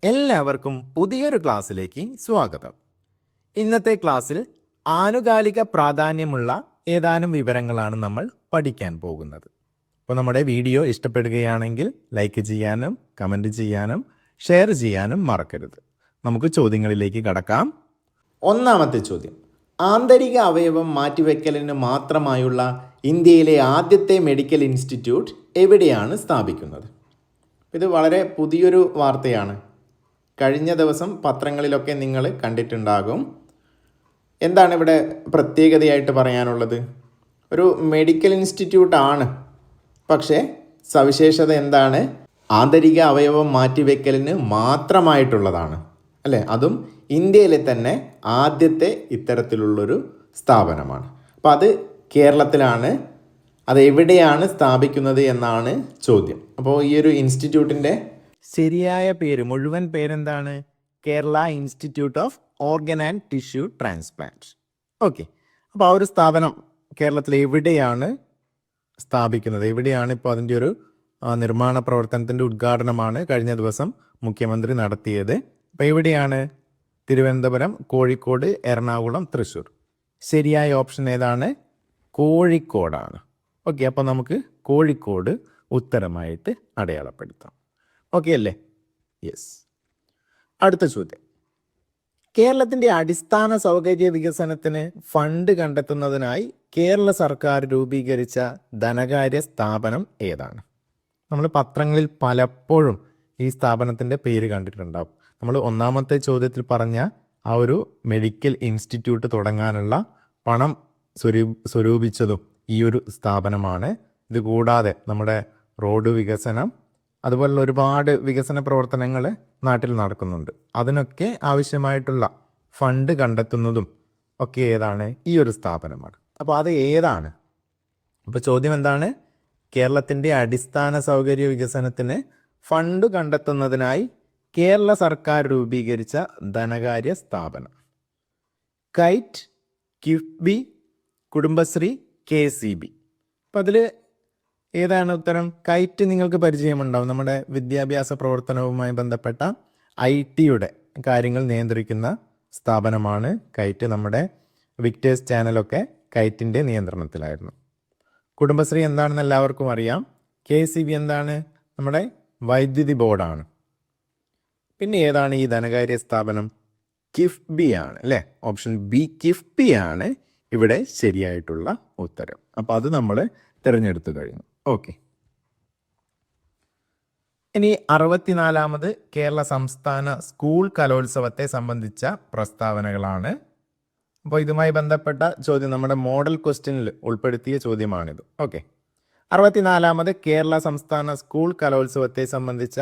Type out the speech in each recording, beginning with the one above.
എല്ലാവർക്കും പുതിയൊരു ക്ലാസ്സിലേക്ക് സ്വാഗതം. ഇന്നത്തെ ക്ലാസ്സിൽ ആനുകാലിക പ്രാധാന്യമുള്ള ഏതാനും വിവരങ്ങളാണ് നമ്മൾ പഠിക്കാൻ പോകുന്നത്. അപ്പോൾ നമ്മുടെ വീഡിയോ ഇഷ്ടപ്പെടുകയാണെങ്കിൽ ലൈക്ക് ചെയ്യാനും കമൻറ്റ് ചെയ്യാനും ഷെയർ ചെയ്യാനും മറക്കരുത്. നമുക്ക് ചോദ്യങ്ങളിലേക്ക് കടക്കാം. ഒന്നാമത്തെ ചോദ്യം: ആന്തരിക അവയവം മാറ്റിവെക്കലിന് മാത്രമായുള്ള ഇന്ത്യയിലെ ആദ്യത്തെ മെഡിക്കൽ ഇൻസ്റ്റിറ്റ്യൂട്ട് എവിടെയാണ് സ്ഥാപിക്കുന്നത്? ഇത് വളരെ പുതിയൊരു വാർത്തയാണ്. കഴിഞ്ഞ ദിവസം പത്രങ്ങളിലൊക്കെ നിങ്ങൾ കണ്ടിട്ടുണ്ടാകും. എന്താണ് ഇവിടെ പ്രത്യേകതയായിട്ട് പറയാനുള്ളത്? ഒരു മെഡിക്കൽ ഇൻസ്റ്റിറ്റ്യൂട്ടാണ്, പക്ഷേ സവിശേഷത എന്താണ്? ആന്തരിക അവയവം മാറ്റിവെക്കലിന് മാത്രമായിട്ടുള്ളതാണ്, അല്ലേ? അതും ഇന്ത്യയിലെ തന്നെ ആദ്യത്തെ ഇത്തരത്തിലുള്ളൊരു സ്ഥാപനമാണ്. അപ്പോൾ അത് കേരളത്തിലാണ്. അത് എവിടെയാണ് സ്ഥാപിക്കുന്നത് എന്നാണ് ചോദ്യം. അപ്പോൾ ഈ ഒരു ഇൻസ്റ്റിറ്റ്യൂട്ടിൻ്റെ ശരിയായ പേര്, മുഴുവൻ പേരെന്താണ്? Kerala institute of organ and tissue transplant. Okay, അപ്പോൾ ആ ഒരു സ്ഥാപനം കേരളത്തിൽ എവിടെയാണ് സ്ഥാപിക്കുന്നത്? എവിടെയാണ്? ഇപ്പോൾ അതിൻ്റെ ഒരു നിർമ്മാണ പ്രവർത്തനത്തിൻ്റെ ഉദ്ഘാടനമാണ് കഴിഞ്ഞ ദിവസം മുഖ്യമന്ത്രി നടത്തിയത്. അപ്പോൾ എവിടെയാണ്? തിരുവനന്തപുരം, കോഴിക്കോട്, എറണാകുളം, തൃശ്ശൂർ. ശരിയായ ഓപ്ഷൻ ഏതാണ്? കോഴിക്കോടാണ്. ഓക്കെ, അപ്പോൾ നമുക്ക് കോഴിക്കോട് ഉത്തരമായിട്ട് അടയാളപ്പെടുത്താം. ഓക്കെ അല്ലേ? യെസ്. അടുത്ത ചോദ്യം: കേരളത്തിൻ്റെ അടിസ്ഥാന സൗകര്യ വികസനത്തിന് ഫണ്ട് കണ്ടെത്തുന്നതിനായി കേരള സർക്കാർ രൂപീകരിച്ച ധനകാര്യ സ്ഥാപനം ഏതാണ്? നമ്മൾ പത്രങ്ങളിൽ പലപ്പോഴും ഈ സ്ഥാപനത്തിൻ്റെ പേര് കണ്ടിട്ടുണ്ടാവും. നമ്മൾ ഒന്നാമത്തെ ചോദ്യത്തിൽ പറഞ്ഞ ആ ഒരു മെഡിക്കൽ ഇൻസ്റ്റിറ്റ്യൂട്ട് തുടങ്ങാനുള്ള പണം സ്വരൂപിച്ചതും ഈ ഒരു സ്ഥാപനമാണ്. ഇത് കൂടാതെ നമ്മുടെ റോഡ് വികസനം, അതുപോലുള്ള ഒരുപാട് വികസന പ്രവർത്തനങ്ങൾ നാട്ടിൽ നടക്കുന്നുണ്ട്. അതിനൊക്കെ ആവശ്യമായിട്ടുള്ള ഫണ്ട് കണ്ടെത്തുന്നതും ഒക്കെ ഏതാണ്? ഈ ഒരു സ്ഥാപനമാണ്. അപ്പോൾ അത് ഏതാണ്? അപ്പോൾ ചോദ്യം എന്താണ്? കേരളത്തിൻ്റെ അടിസ്ഥാന സൗകര്യ വികസനത്തിന് ഫണ്ട് കണ്ടെത്തുന്നതിനായി കേരള സർക്കാർ രൂപീകരിച്ച ധനകാര്യ സ്ഥാപനം. KITE, KIIFB, Kudumbashree, KCB. അപ്പോൾ അതിൽ ഏതാണ് ഉത്തരം? കൈറ്റ് നിങ്ങൾക്ക് പരിചയമുണ്ടാവും. നമ്മുടെ വിദ്യാഭ്യാസ പ്രവർത്തനവുമായി ബന്ധപ്പെട്ട IT-യുടെ കാര്യങ്ങൾ നിയന്ത്രിക്കുന്ന സ്ഥാപനമാണ് കൈറ്റ്. നമ്മുടെ വിക്ടേഴ്സ് ചാനലൊക്കെ കൈറ്റിൻ്റെ നിയന്ത്രണത്തിലായിരുന്നു. കുടുംബശ്രീ എന്താണെന്ന് എല്ലാവർക്കും അറിയാം. KCB എന്താണ്? നമ്മുടെ വൈദ്യുതി ബോർഡാണ്. പിന്നെ ഏതാണ് ഈ ധനകാര്യ സ്ഥാപനം? കിഫ്ബി ആണ്, അല്ലേ? ഓപ്ഷൻ ബി, കിഫ്ബി ആണ് ഇവിടെ ശരിയായിട്ടുള്ള ഉത്തരം. അപ്പോൾ അത് നമ്മൾ തിരഞ്ഞെടുത്തു കഴിഞ്ഞു. ഓക്കെ, ഇനി 64ാമത് കേരള സംസ്ഥാന സ്കൂൾ കലോത്സവത്തെ സംബന്ധിച്ച പ്രസ്താവനകളാണ്. അപ്പോൾ ഇതുമായി ബന്ധപ്പെട്ട ചോദ്യം നമ്മുടെ മോഡൽ ക്വസ്റ്റ്യനിൽ ഉൾപ്പെടുത്തിയ ചോദ്യമാണിത്. ഓക്കെ, 64ാമത് കേരള സംസ്ഥാന സ്കൂൾ കലോത്സവത്തെ സംബന്ധിച്ച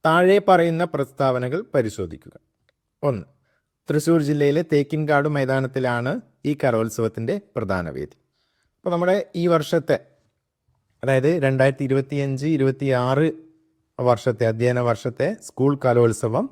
താഴെ പറയുന്ന പ്രസ്താവനകൾ പരിശോധിക്കുക. 1. തൃശ്ശൂർ ജില്ലയിലെ തേക്കിൻകാട് മൈതാനത്തിലാണ് ഈ കലോത്സവത്തിൻ്റെ പ്രധാന വേദി. അപ്പോൾ നമ്മുടെ ഈ വർഷത്തെ, അതായത് 2025-26 വർഷത്തെ അധ്യയന വർഷത്തെ സ്കൂൾ കലോത്സവം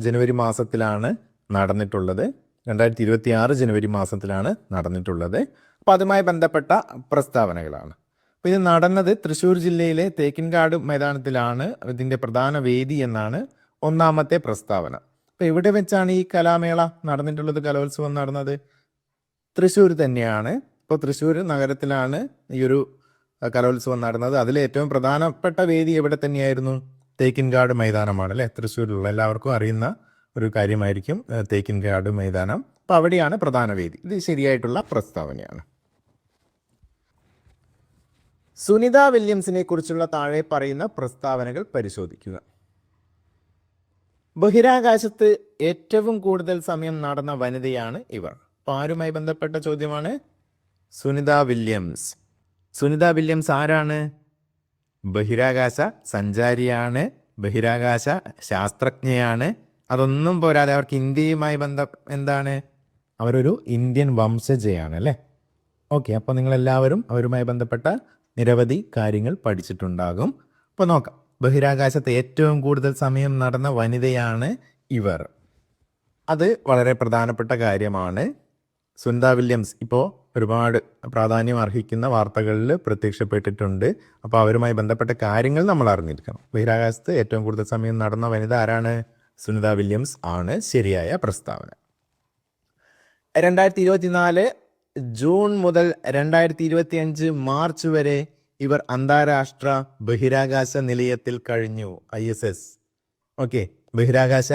ജനുവരി മാസത്തിലാണ് നടന്നിട്ടുള്ളത്. 2026 ജനുവരി മാസത്തിലാണ് നടന്നിട്ടുള്ളത്. അപ്പോൾ അതുമായി ബന്ധപ്പെട്ട പ്രസ്താവനകളാണ്. അപ്പോൾ ഇത് നടന്നത് തൃശ്ശൂർ ജില്ലയിലെ തേക്കിൻകാട് മൈതാനത്തിലാണ് ഇതിൻ്റെ പ്രധാന വേദി എന്നാണ് ഒന്നാമത്തെ പ്രസ്താവന. അപ്പോൾ എവിടെ വെച്ചാണ് ഈ കലാമേള നടന്നിട്ടുള്ളത്? കലോത്സവം നടന്നത് തൃശ്ശൂർ തന്നെയാണ്. ഇപ്പോൾ തൃശ്ശൂർ നഗരത്തിലാണ് ഈ ഒരു കലോത്സവം നടന്നത്. അതിൽ ഏറ്റവും പ്രധാനപ്പെട്ട വേദി എവിടെ തന്നെയായിരുന്നു? തേക്കിൻകാട് മൈതാനമാണ്, അല്ലേ? തൃശ്ശൂരിലുള്ള എല്ലാവർക്കും അറിയുന്ന ഒരു കാര്യമായിരിക്കും തേക്കിൻകാട് മൈതാനം. അപ്പോൾ അവിടെയാണ് പ്രധാന വേദി. ഇത് ശരിയായിട്ടുള്ള പ്രസ്താവനയാണ്. സുനിത വില്യംസിനെ കുറിച്ചുള്ള താഴെ പറയുന്ന പ്രസ്താവനകൾ പരിശോധിക്കുക. ബഹിരാകാശത്ത് ഏറ്റവും കൂടുതൽ സമയം നടന്ന വനിതയാണ് ഇവർ. അപ്പോൾ ആരുമായി ബന്ധപ്പെട്ട ചോദ്യമാണ്? സുനിത വില്യംസ്. സുനിത വില്യംസ് ആരാണ്? ബഹിരാകാശ സഞ്ചാരിയാണ്, ബഹിരാകാശ ശാസ്ത്രജ്ഞയാണ്. അതൊന്നും പോരാതെ അവർക്ക് ഇന്ത്യയുമായി എന്താണ്? അവരൊരു ഇന്ത്യൻ വംശജയാണ്, അല്ലേ? ഓക്കെ, അപ്പോൾ നിങ്ങളെല്ലാവരും അവരുമായി ബന്ധപ്പെട്ട നിരവധി കാര്യങ്ങൾ പഠിച്ചിട്ടുണ്ടാകും. അപ്പോൾ നോക്കാം. ബഹിരാകാശത്ത് ഏറ്റവും കൂടുതൽ സമയം നടന്ന വനിതയാണ് ഇവർ. അത് വളരെ പ്രധാനപ്പെട്ട കാര്യമാണ്. സുനിത വില്യംസ് ഇപ്പോൾ ഒരുപാട് പ്രാധാന്യം അർഹിക്കുന്ന വാർത്തകളിൽ പ്രത്യക്ഷപ്പെട്ടിട്ടുണ്ട്. അപ്പോൾ അവരുമായി ബന്ധപ്പെട്ട കാര്യങ്ങൾ നമ്മൾ അറിഞ്ഞിരിക്കണം. ബഹിരാകാശത്ത് ഏറ്റവും കൂടുതൽ സമയം നടന്ന വനിത ആരാണ്? സുനിത വില്യംസ് ആണ് ശരിയായ പ്രസ്താവന. 2024 ജൂൺ മുതൽ 2025 മാർച്ച് വരെ ഇവർ അന്താരാഷ്ട്ര ബഹിരാകാശ നിലയത്തിൽ കഴിഞ്ഞു. ISS. ഓക്കെ, ബഹിരാകാശ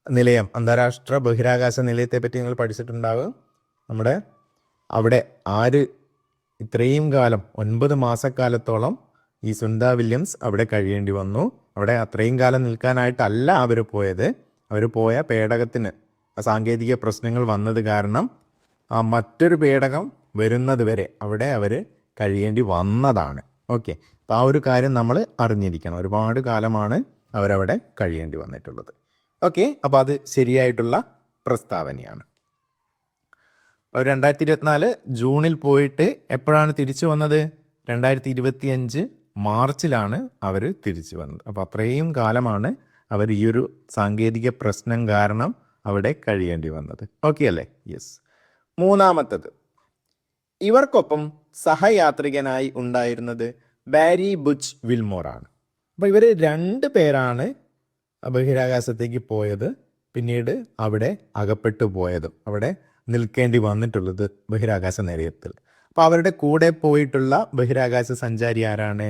നിലയം, അന്താരാഷ്ട്ര ബഹിരാകാശ നിലയത്തെ പറ്റി നിങ്ങൾ പഠിച്ചിട്ടുണ്ടാവും. നമ്മുടെ അവിടെ ഇത്രയും കാലം 9 മാസക്കാലത്തോളം ഈ സുനിത വില്യംസ് അവിടെ കഴിയേണ്ടി വന്നു. അവിടെ അത്രയും കാലം നിൽക്കാനായിട്ടല്ല അവർ പോയത്. അവർ പോയ പേടകത്തിന് സാങ്കേതിക പ്രശ്നങ്ങൾ വന്നത് കാരണം മറ്റൊരു പേടകം വരുന്നത് വരെ അവിടെ അവർ കഴിയേണ്ടി വന്നതാണ്. ഓക്കെ, അപ്പോൾ ആ ഒരു കാര്യം നമ്മൾ അറിഞ്ഞിരിക്കണം. ഒരുപാട് കാലമാണ് അവരവിടെ കഴിയേണ്ടി വന്നിട്ടുള്ളത്. ഓക്കെ, അപ്പോൾ അത് ശരിയായിട്ടുള്ള പ്രസ്താവനയാണ്. 2024 ജൂണിൽ പോയിട്ട് എപ്പോഴാണ് തിരിച്ചു വന്നത്? 2025 മാർച്ചിലാണ് അവർ തിരിച്ചു വന്നത്. അപ്പോൾ അത്രയും കാലമാണ് അവർ ഈ ഒരു സാങ്കേതിക പ്രശ്നം കാരണം അവിടെ കഴിയേണ്ടി വന്നത്. ഓക്കെ അല്ലേ? യെസ്. മൂന്നാമത്തത്, ഇവർക്കൊപ്പം സഹയാത്രികനായി ഉണ്ടായിരുന്നത് ബാരി ബുച്ച് വിൽമോർ ആണ്. അപ്പോൾ ഇവർ 2 പേരാണ് ബഹിരാകാശത്തേക്ക് പോയത്, പിന്നീട് അവിടെ അകപ്പെട്ടു പോയതും അവിടെ നിൽക്കേണ്ടി വന്നിട്ടുള്ളത് ബഹിരാകാശ നിലയത്തിൽ. അപ്പോൾ അവരുടെ കൂടെ പോയിട്ടുള്ള ബഹിരാകാശ സഞ്ചാരി ആരാണ്?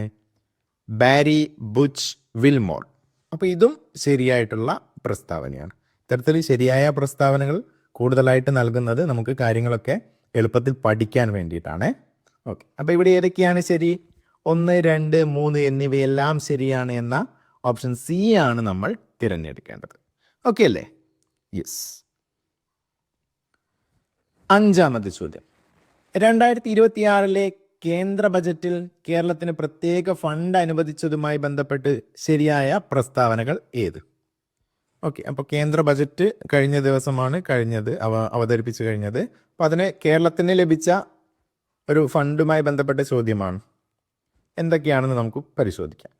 ബാരി ബുച്ച് വിൽമോർ. അപ്പോൾ ഇതും ശരിയായിട്ടുള്ള പ്രസ്താവനയാണ്. ഇത്തരത്തിൽ ശരിയായ പ്രസ്താവനകൾ കൂടുതലായിട്ട് നൽകുന്നത് നമുക്ക് കാര്യങ്ങളൊക്കെ എളുപ്പത്തിൽ പഠിക്കാൻ വേണ്ടിയിട്ടാണ്. ഓക്കെ, അപ്പോൾ ഇവിടെ ഏതൊക്കെയാണ് ശരി? 1, 2, 3 എന്നിവയെല്ലാം ശരിയാണ് എന്ന ഓപ്ഷൻ സി ആണ് നമ്മൾ തിരഞ്ഞെടുക്കേണ്ടത്. ഓക്കെ അല്ലേ? യെസ്. 5ാമത്തെ ചോദ്യം, 2026 കേന്ദ്ര ബജറ്റിൽ കേരളത്തിന് പ്രത്യേക ഫണ്ട് അനുവദിച്ചതുമായി ബന്ധപ്പെട്ട് ശരിയായ പ്രസ്താവനകൾ ഏത്? ഓക്കെ, അപ്പോൾ കേന്ദ്ര ബജറ്റ് കഴിഞ്ഞ ദിവസമാണ് അവതരിപ്പിച്ചു കഴിഞ്ഞത്. അപ്പോൾ അതിന് കേരളത്തിന് ലഭിച്ച ഒരു ഫണ്ടുമായി ബന്ധപ്പെട്ട ചോദ്യമാണ്. എന്തൊക്കെയാണെന്ന് നമുക്ക് പരിശോധിക്കാം.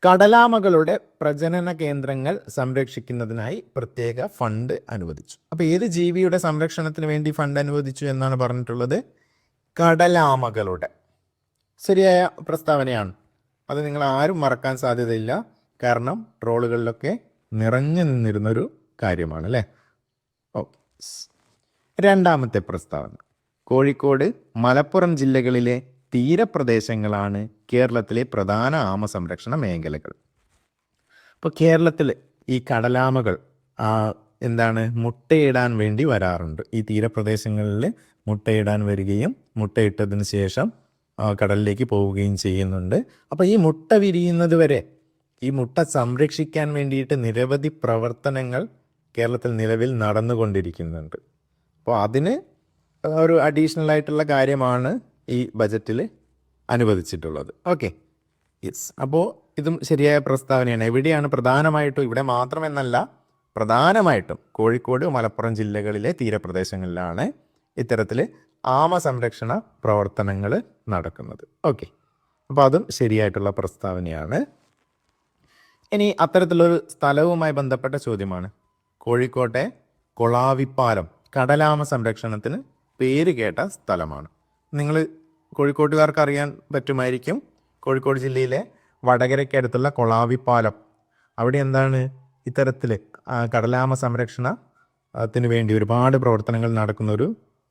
കടലാമകളുടെ പ്രജനന കേന്ദ്രങ്ങൾ സംരക്ഷിക്കുന്നതിനായി പ്രത്യേക ഫണ്ട് അനുവദിച്ചു. അപ്പോൾ ഏത് ജീവിയുടെ സംരക്ഷണത്തിന് വേണ്ടി ഫണ്ട് അനുവദിച്ചു എന്നാണ് പറഞ്ഞിട്ടുള്ളത്? കടലാമകളുടെ. ശരിയായ പ്രസ്താവനയാണ്. അത് നിങ്ങൾ ആരും മറക്കാൻ സാധ്യതയില്ല. കാരണം ട്രോളുകളിലൊക്കെ നിറഞ്ഞു നിന്നിരുന്നൊരു കാര്യമാണ് അല്ലേ? ഓക്കെ. 2ാമത്തെ പ്രസ്താവന, കോഴിക്കോട്, മലപ്പുറം ജില്ലകളിലെ തീരപ്രദേശങ്ങളാണ് കേരളത്തിലെ പ്രധാന ആമ സംരക്ഷണ മേഖലകൾ. ഇപ്പോൾ കേരളത്തിൽ ഈ കടലാമകൾ മുട്ടയിടാൻ വേണ്ടി വരാറുണ്ട്. ഈ തീരപ്രദേശങ്ങളിൽ മുട്ടയിടാൻ വരികയും മുട്ടയിട്ടതിന് ശേഷം കടലിലേക്ക് പോവുകയും ചെയ്യുന്നുണ്ട്. അപ്പോൾ ഈ മുട്ട വിരിയുന്നത് വരെ ഈ മുട്ട സംരക്ഷിക്കാൻ വേണ്ടിയിട്ട് നിരവധി പ്രവർത്തനങ്ങൾ കേരളത്തിൽ നിലവിൽ നടന്നുകൊണ്ടിരിക്കുന്നുണ്ട്. അപ്പോൾ അതിന് ഒരു അഡീഷണൽ ആയിട്ടുള്ള കാര്യമാണ് ഈ ബജറ്റിൽ അനുവദിച്ചിട്ടുള്ളത്. Okay, yes. അപ്പോൾ ഇതും ശരിയായ പ്രസ്താവനയാണ്. എവിടെയാണ് പ്രധാനമായിട്ടും, ഇവിടെ മാത്രമെന്നല്ല, പ്രധാനമായിട്ടും കോഴിക്കോട്, മലപ്പുറം ജില്ലകളിലെ തീരപ്രദേശങ്ങളിലാണ് ഇത്തരത്തിൽ ആമ സംരക്ഷണ പ്രവർത്തനങ്ങൾ നടക്കുന്നത്. ഓക്കെ, അപ്പോൾ അതും ശരിയായിട്ടുള്ള പ്രസ്താവനയാണ്. ഇനി അത്തരത്തിലൊരു സ്ഥലവുമായി ബന്ധപ്പെട്ട ചോദ്യമാണ്. കോഴിക്കോട്ടെ കൊളാവിപ്പാലം കടലാമ സംരക്ഷണത്തിന് പേര് കേട്ട സ്ഥലമാണ്. നിങ്ങൾ കോഴിക്കോട്ടുകാർക്ക് അറിയാൻ പറ്റുമായിരിക്കും. കോഴിക്കോട് ജില്ലയിലെ വടകരയ്ക്കടുത്തുള്ള കൊളാവിപ്പാലം, അവിടെ ഇത്തരത്തിൽ കടലാമ സംരക്ഷണത്തിന് വേണ്ടി ഒരുപാട് പ്രവർത്തനങ്ങൾ നടക്കുന്ന ഒരു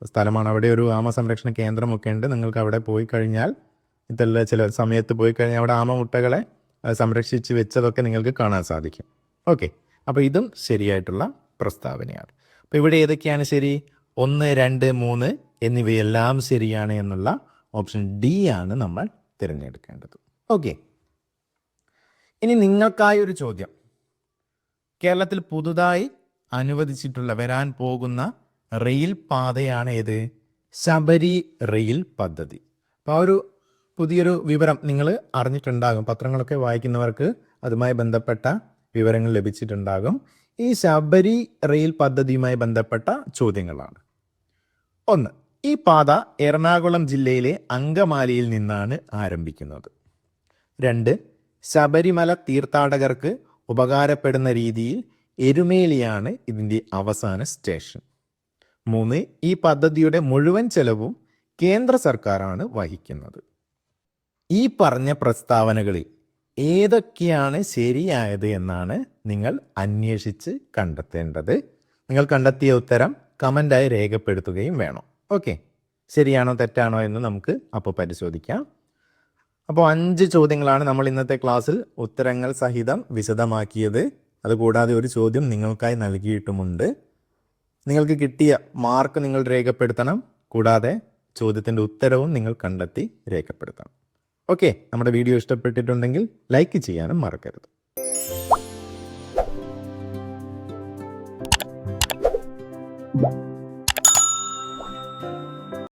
സ്ഥലമാണ്. അവിടെ ഒരു ആമ സംരക്ഷണ കേന്ദ്രമൊക്കെ ഉണ്ട്. നിങ്ങൾക്ക് അവിടെ പോയി കഴിഞ്ഞാൽ, ഇത്തരം ചില സമയത്ത് പോയി കഴിഞ്ഞാൽ അവിടെ ആമ മുട്ടകളെ സംരക്ഷിച്ച് വെച്ചതൊക്കെ നിങ്ങൾക്ക് കാണാൻ സാധിക്കും. ഓക്കെ, അപ്പോൾ ഇതും ശരിയായിട്ടുള്ള പ്രസ്താവനയാണ്. അപ്പോൾ ഇവിടെ ഏതൊക്കെയാണ് ശരി? 1, 2, 3 എന്നിവയെല്ലാം ശരിയാണ് എന്നുള്ള ഓപ്ഷൻ ഡി ആണ് നമ്മൾ തിരഞ്ഞെടുക്കേണ്ടത്. ഓക്കെ, ഇനി നിങ്ങൾക്കായി ഒരു ചോദ്യം. കേരളത്തിൽ പുതുതായി അനുവദിച്ചിട്ടുള്ള വരാൻ പോകുന്ന റെയിൽ പാതയാണ് ഏത്? ശബരി റെയിൽ പദ്ധതി. അപ്പോൾ ആ ഒരു പുതിയൊരു വിവരം നിങ്ങൾ അറിഞ്ഞിട്ടുണ്ടാകും. പത്രങ്ങളൊക്കെ വായിക്കുന്നവർക്ക് അതുമായി ബന്ധപ്പെട്ട വിവരങ്ങൾ ലഭിച്ചിട്ടുണ്ടാകും. ഈ ശബരി റെയിൽ പദ്ധതിയുമായി ബന്ധപ്പെട്ട ചോദ്യങ്ങളാണ്. 1, ഈ പാത എറണാകുളം ജില്ലയിലെ അങ്കമാലിയിൽ നിന്നാണ് ആരംഭിക്കുന്നത്. 2, ശബരിമല തീർത്ഥാടകർക്ക് ഉപകാരപ്പെടുന്ന രീതിയിൽ എരുമേലിയാണ് ഇതിൻ്റെ അവസാന സ്റ്റേഷൻ. 3, ഈ പദ്ധതിയുടെ മുഴുവൻ ചെലവും കേന്ദ്ര സർക്കാരാണ് വഹിക്കുന്നത്. ഈ പറഞ്ഞ പ്രസ്താവനകളിൽ ഏതൊക്കെയാണ് ശരിയായത് എന്നാണ് നിങ്ങൾ അന്വേഷിച്ച് കണ്ടെത്തേണ്ടത്. നിങ്ങൾ കണ്ടെത്തിയ ഉത്തരം കമൻ്റായി രേഖപ്പെടുത്തുകയും വേണം. ഓക്കെ, ശരിയാണോ തെറ്റാണോ എന്ന് നമുക്ക് അപ്പോൾ പരിശോധിക്കാം. അപ്പോൾ 5 ചോദ്യങ്ങളാണ് നമ്മൾ ഇന്നത്തെ ക്ലാസ്സിൽ ഉത്തരങ്ങൾ സഹിതം വിശദമാക്കിയത്. അതുകൂടാതെ ഒരു ചോദ്യം നിങ്ങൾക്കായി നൽകിയിട്ടുമുണ്ട്. നിങ്ങൾക്ക് കിട്ടിയ മാർക്ക് നിങ്ങൾ രേഖപ്പെടുത്തണം. കൂടാതെ ചോദ്യത്തിൻ്റെ ഉത്തരവും നിങ്ങൾ കണ്ടെത്തി രേഖപ്പെടുത്തണം. ഓക്കെ, നമ്മുടെ വീഡിയോ ഇഷ്ടപ്പെട്ടിട്ടുണ്ടെങ്കിൽ ലൈക്ക് ചെയ്യാനും മറക്കരുത്.